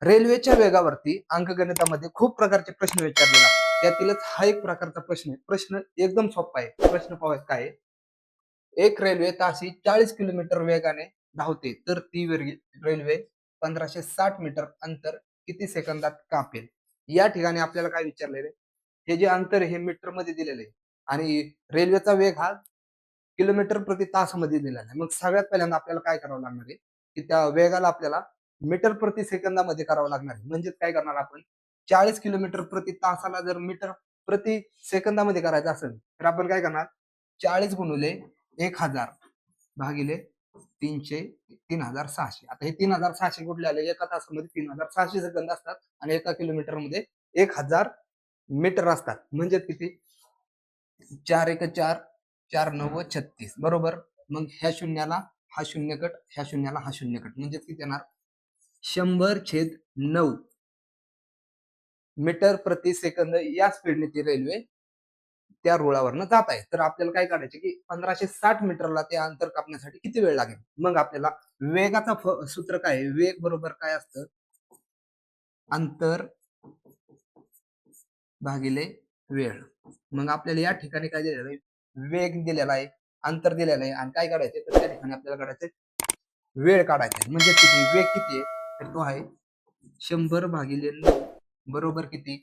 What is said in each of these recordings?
रेल्वेच्या वेगावरती अंकगणितामध्ये खूप प्रकारचे प्रश्न विचारले जातात. त्यातीलच हा एक प्रकारचा प्रश्न आहे. प्रश्न एकदम सोपा आहे. प्रश्न पाहूयात काय आहे. एक रेल्वे ताशी 40 किलोमीटर वेगाने धावते, तर ती रेल्वे 1560 मीटर अंतर किती सेकंदात कापेल? या ठिकाणी आपल्याला काय विचारलेलं आहे? हे जे अंतर आहे हे मीटरमध्ये दिलेलं आहे आणि रेल्वेचा वेग हा किलोमीटर प्रति तासामध्ये दिलेला आहे. मग सगळ्यात पहिल्यांदा आपल्याला काय करावं लागणार आहे, की त्या वेगाला आपल्याला मीटर प्रति सेकंदामध्ये करावं लागणार आहे. म्हणजेच काय करणार आपण 40 किलोमीटर प्रति तासाला जर मीटर प्रति सेकंदामध्ये करायचं असेल, तर आपण काय करणार 40 गुणिले 1000 भागिले 300 3600. आता हे 3600 कुठले आले? एका तासामध्ये 3600 सेकंद असतात आणि एका किलोमीटरमध्ये 1000 मीटर असतात. म्हणजे किती? 4 एक 4, 4 9 36 बरोबर. मग ह्या शून्याला हा शून्य कट, ह्या शून्याला हा शून्य कट, म्हणजे किती येणार? 100/9 मीटर प्रति सेकंद या स्पीडने ती रेल्वे त्या रुळावरनं जात आहे. तर आपल्याला काय काढायचे, की 1560 मीटरला ते अंतर कापण्यासाठी किती वेळ लागेल? मग आपल्याला वेगाचा सूत्र काय आहे? वेग बरोबर काय असतं? अंतर भागिले वेळ. मग आपल्याला या ठिकाणी काय दिलेलं आहे? वेग दिलेला आहे, अंतर दिलेलं आहे आणि काय काढायचंय? तर त्या ठिकाणी आपल्याला काढायचंय वेळ काढायचा आहे. म्हणजे किती? वेग किती आहे? तर तो आहे 100/9 बरोबर किती?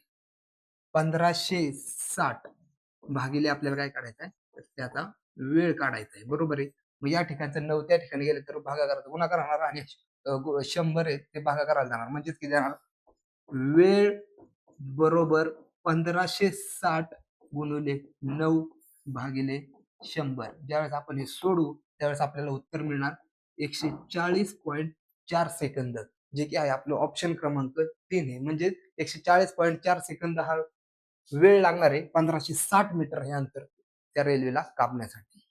1560 भागिले आपल्याला काय काढायचं आहे? तर त्याचा वेळ काढायचा आहे. बरोबर आहे. मग या ठिकाणचं 9 त्या ठिकाणी गेले तर भागाकाराचा गुणाकार होणार आणि 100 आहे ते भागाकाराला जाणार. म्हणजेच किती जाणार? वेळ बरोबर 1560 गुणिले 9 भागिले 100. ज्यावेळेस आपण हे सोडू त्यावेळेस आपल्याला उत्तर मिळणार 140.4 सेकंद, जे की आहे आपलं ऑप्शन क्रमांक 3 आहे. म्हणजे 140.4 सेकंद हा वेळ लागणार आहे 1560 मीटर हे अंतर त्या रेल्वेला कापण्यासाठी.